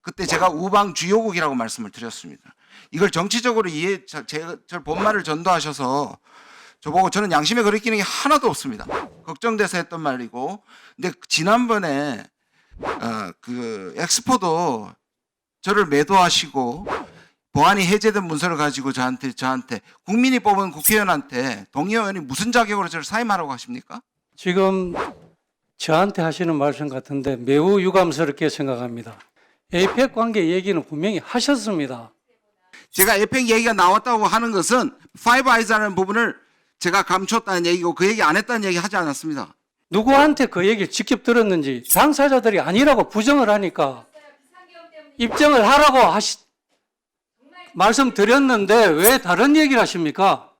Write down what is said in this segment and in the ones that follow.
그때 제가 우방 주요국이라고 말씀을 드렸습니다. 이걸 정치적으로 저 본말을 전도하셔서 저보고 저는 양심에 거리끼는 게 하나도 없습니다. 걱정돼서 했던 말이고, 근데 지난번에 그 엑스포도 저를 매도하시고 보안이 해제된 문서를 가지고 저한테 국민이 뽑은 국회의원한테 동의원이 무슨 자격으로 저를 사임하라고 하십니까? 지금 저한테 하시는 말씀 같은데 매우 유감스럽게 생각합니다. 에이펙 관계 얘기는 분명히 하셨습니다. 제가 에펙 얘기가 나왔다고 하는 것은 파이브 아이즈라는 부분을 제가 감췄다는 얘기고 그 얘기 안 했다는 얘기 하지 않았습니다. 누구한테 그 얘기를 직접 들었는지 당사자들이 아니라고 부정을 하니까 입증을 하라고 말씀드렸는데 왜 다른 얘기를 하십니까?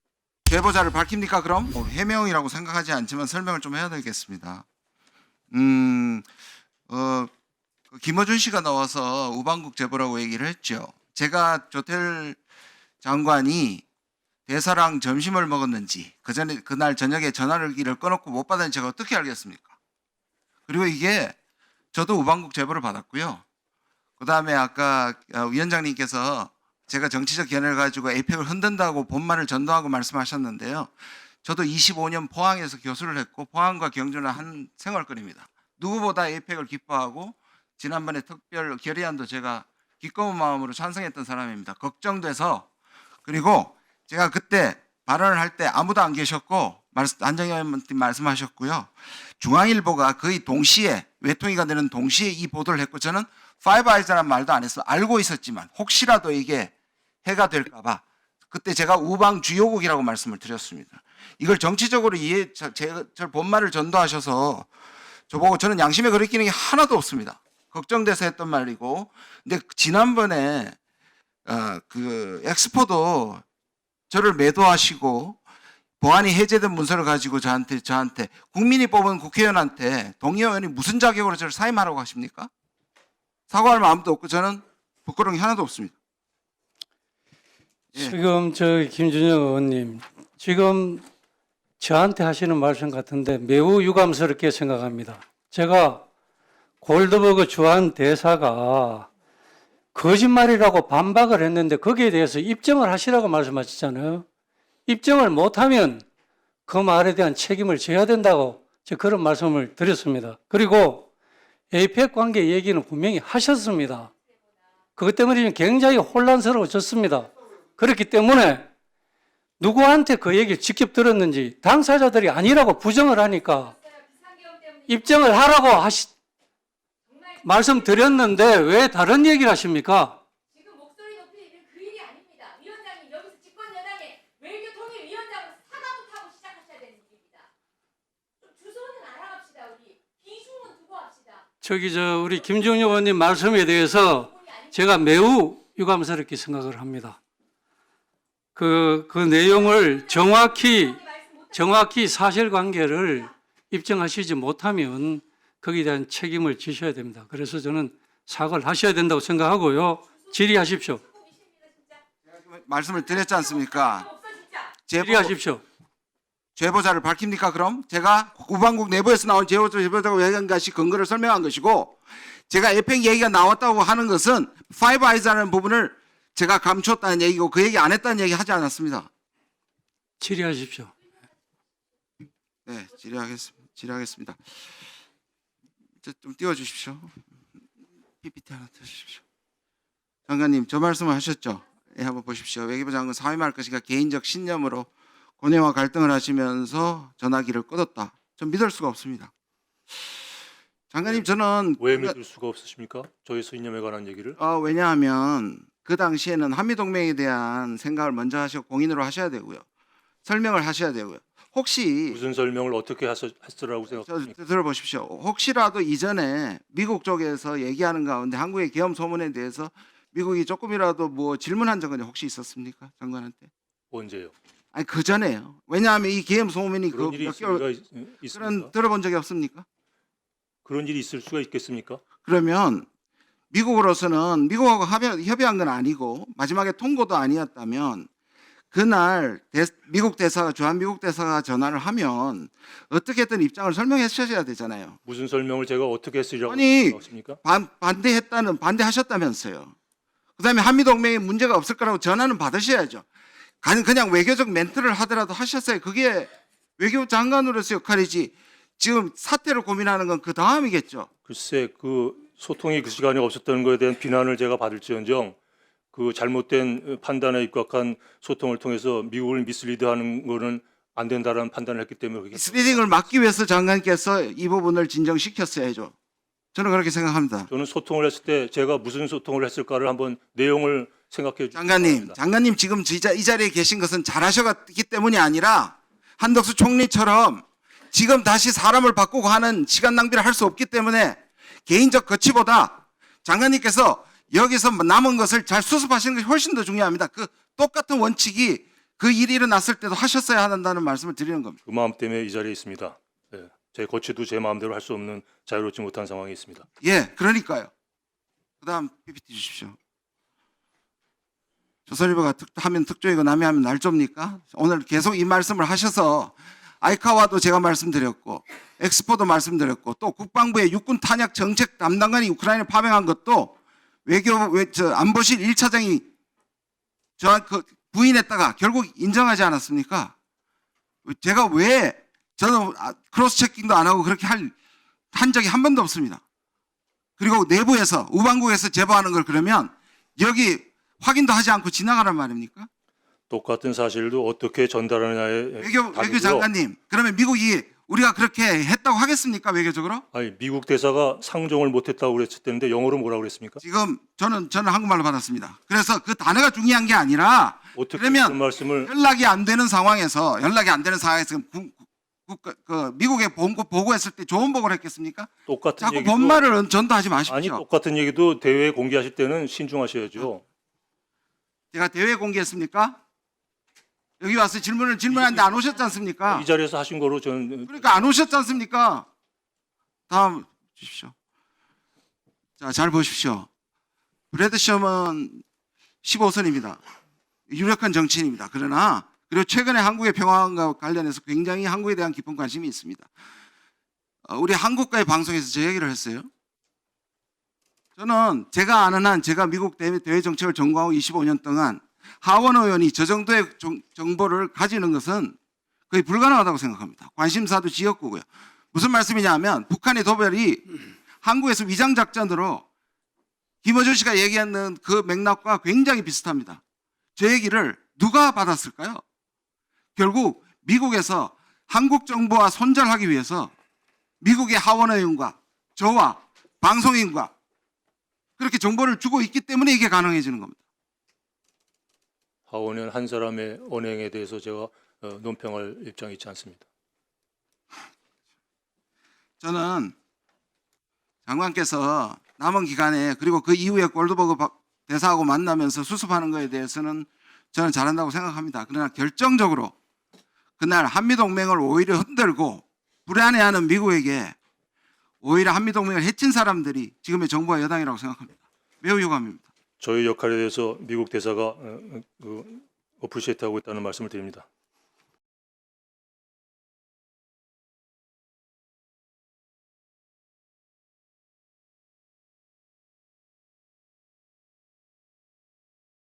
제보자를 밝힙니까 그럼? 해명이라고 생각하지 않지만 설명을 좀 해야 되겠습니다. 김어준 씨가 나와서 우방국 제보라고 얘기를 했죠. 제가 조태일 장관이 대사랑 점심을 먹었는지 그날 저녁에 전화기를 꺼놓고 못 받았는지 제가 어떻게 알겠습니까? 그리고 이게 저도 우방국 제보를 받았고요. 그 다음에 아까 위원장님께서 제가 정치적 견해를 가지고 에이펙을 흔든다고 본말을 전도하고 말씀하셨는데요. 저도 25년 포항에서 교수를 했고 포항과 경주는 한 생활권입니다. 누구보다 에이펙을 기뻐하고 지난번에 특별 결의안도 제가 기꺼운 마음으로 찬성했던 사람입니다. 걱정돼서. 그리고 제가 그때 발언을 할 때 아무도 안 계셨고 안정희 의원님 말씀하셨고요. 중앙일보가 거의 동시에 외통위가 되는 동시에 이 보도를 했고 저는 파이브 아이즈라는 말도 안 했어. 알고 있었지만 혹시라도 이게 해가 될까 봐 그때 제가 우방 주요국이라고 말씀을 드렸습니다. 이걸 정치적으로 저 본말을 전도하셔서 저보고 저는 양심에 거리끼는 게 하나도 없습니다. 걱정돼서 했던 말이고, 근데 지난번에 그 엑스포도 저를 매도하시고 보안이 해제된 문서를 가지고 저한테 국민이 뽑은 국회의원한테 동의원이 무슨 자격으로 저를 사임하라고 하십니까? 사과할 마음도 없고 저는 부끄러운 게 하나도 없습니다. 예. 지금 김준영 의원님 지금 저한테 하시는 말씀 같은데 매우 유감스럽게 생각합니다. 제가 골드버그 주한 대사가 거짓말이라고 반박을 했는데 거기에 대해서 입증을 하시라고 말씀하셨잖아요. 입증을 못하면 그 말에 대한 책임을 져야 된다고 제가 그런 말씀을 드렸습니다. 그리고 에이펙 관계 얘기는 분명히 하셨습니다. 그것 때문에 지금 굉장히 혼란스러워졌습니다. 그렇기 때문에 누구한테 그 얘기를 직접 들었는지 당사자들이 아니라고 부정을 하니까 입증을 하라고 말씀드렸는데 왜 다른 얘기를 하십니까? 지금 목소리 높이는 그 일이 아닙니다. 위원장님 여기서 집권여당의 외교통일위원장으로 사과부터 하고 시작하셔야 되는 일입니다. 좀 주소는 알아갑시다. 우리 비중은 두고 합시다. 우리 김종혁 의원님 말씀에 대해서 제가 매우 유감스럽게 생각을 합니다. 그 내용을 정확히 사실관계를 입증하시지 못하면 거기에 대한 책임을 지셔야 됩니다. 그래서 저는 사과를 하셔야 된다고 생각하고요. 질의하십시오. 말씀을 드렸지 않습니까? 질의하십시오. 제보자를 밝힙니까 그럼? 제가 우방국 내부에서 나온 제보자가 얘기한 것이 근거를 설명한 것이고 제가 에펙 얘기가 나왔다고 하는 것은 파이브 아이즈라는 부분을 제가 감췄다는 얘기고 그 얘기 안 했다는 얘기 하지 않았습니다. 질의하십시오. 네, 질의하겠습니다. 좀 띄워주십시오. PPT 하나 띄워주십시오. 장관님, 저 말씀을 하셨죠? 예, 한번 보십시오. 외교부 장관 사임할 것이가 개인적 신념으로 고뇌와 갈등을 하시면서 전화기를 끊었다. 전 믿을 수가 없습니다. 장관님, 저는 왜 믿을 수가 없으십니까? 저희 신념에 관한 얘기를? 왜냐하면 그 당시에는 한미동맹에 대한 생각을 먼저 하시고 공인으로 하셔야 되고요. 설명을 하셔야 되고요. 혹시 무슨 설명을 어떻게 했으라고 생각하십니까? 들어보십시오. 혹시라도 이전에 미국 쪽에서 얘기하는 가운데 한국의 계엄 소문에 대해서 미국이 조금이라도 뭐 질문한 적은 혹시 있었습니까? 장관한테? 언제요? 아니 그 전에요. 왜냐하면 이 계엄 소문이 그런 일이 있습니까? 들어본 적이 없습니까? 그런 일이 있을 수가 있겠습니까? 그러면 미국으로서는 미국하고 협의한 건 아니고 마지막에 통고도 아니었다면 그날 미국 대사가 주한 미국 대사가 전화를 하면 어떻게든 입장을 설명하셔야 되잖아요. 무슨 설명을 제가 어떻게 했으려고 아니, 생각하십니까? 반대했다면서요. 그다음에 한미 동맹에 문제가 없을 거라고 전화는 받으셔야죠. 그냥 외교적 멘트를 하더라도 하셨어요. 그게 외교 장관으로서 역할이지. 지금 사태를 고민하는 건 그 다음이겠죠. 글쎄 그 소통이 그 시간에 없었다는 것에 대한 비난을 제가 받을지언정 그 잘못된 판단에 입각한 소통을 통해서 미국을 미스리드하는 거는 안 된다라는 판단을 했기 때문에 그게 미스리딩을 막기 위해서 장관께서 이 부분을 진정시켰어야죠. 저는 그렇게 생각합니다. 저는 소통을 했을 때 제가 무슨 소통을 했을까를 한번 내용을 생각해 주시기 바랍니다. 장관님 지금 이 자리에 계신 것은 잘하셨기 때문이 아니라 한덕수 총리처럼 지금 다시 사람을 바꾸고 하는 시간 낭비를 할 수 없기 때문에 개인적 거치보다 장관님께서 여기서 남은 것을 잘 수습하시는 것이 훨씬 더 중요합니다. 그 똑같은 원칙이 그 일이 일어났을 때도 하셨어야 한다는 말씀을 드리는 겁니다. 그 마음 때문에 이 자리에 있습니다. 예, 제 거취도 제 마음대로 할 수 없는 자유롭지 못한 상황에 있습니다. 예, 그러니까요. 그다음 PPT 주십시오. 조선일보가 하면 특종이고 남이 하면 날조입니까? 오늘 계속 이 말씀을 하셔서 아이카와도 제가 말씀드렸고 엑스포도 말씀드렸고 또 국방부의 육군 탄약 정책 담당관이 우크라이나 파병한 것도 안보실 1차장이 부인했다가 결국 인정하지 않았습니까? 제가 왜 저는 크로스 체킹도 안 하고 그렇게 한 적이 한 번도 없습니다. 그리고 내부에서 우방국에서 제보하는 걸 그러면 여기 확인도 하지 않고 지나가란 말입니까? 똑같은 사실도 어떻게 전달하느냐에 외교 장관님, 그러면 미국이 우리가 그렇게 했다고 하겠습니까? 외교적으로? 아니 미국 대사가 상종을 못했다고 그랬을 때 영어로 뭐라고 그랬습니까? 지금 저는 한국말로 받았습니다. 그래서 그 단어가 중요한 게 아니라 어떻게 그러면 그런 말씀을 연락이 안 되는 상황에서 미국에 보고했을 때 좋은 보고를 했겠습니까? 똑같은 자꾸 얘기도 본말을 전도하지 마십시오. 아니 똑같은 얘기도 대회에 공개하실 때는 신중하셔야죠. 제가 대회 공개했습니까? 여기 와서 질문하는데 안 오셨지 않습니까? 이 자리에서 하신 거로 저는 그러니까 안 오셨지 않습니까? 다음 주십시오. 자, 잘 보십시오. 브래드 셔먼 15선입니다. 유력한 정치인입니다. 그리고 최근에 한국의 평화와 관련해서 굉장히 한국에 대한 깊은 관심이 있습니다. 우리 한국과의 방송에서 저 얘기를 했어요. 저는 제가 아는 한 제가 미국 대외 정책을 전공하고 25년 동안 하원 의원이 저 정도의 정보를 가지는 것은 거의 불가능하다고 생각합니다. 관심사도 지역구고요. 무슨 말씀이냐면 북한의 도발이 한국에서 위장작전으로 김어준 씨가 얘기하는 그 맥락과 굉장히 비슷합니다. 저 얘기를 누가 받았을까요? 결국 미국에서 한국 정부와 손절하기 위해서 미국의 하원 의원과 저와 방송인과 그렇게 정보를 주고 있기 때문에 이게 가능해지는 겁니다. 하원의원 한 사람의 언행에 대해서 제가 논평할 입장이 있지 않습니다. 저는 장관께서 남은 기간에 그리고 그 이후에 골드버그 대사하고 만나면서 수습하는 것에 대해서는 저는 잘한다고 생각합니다. 그러나 결정적으로 그날 한미동맹을 오히려 흔들고 불안해하는 미국에게 오히려 한미동맹을 해친 사람들이 지금의 정부와 여당이라고 생각합니다. 매우 유감입니다. 저희 역할에 대해서 미국 대사가 어프리시에이트하고 있다는 말씀을 드립니다.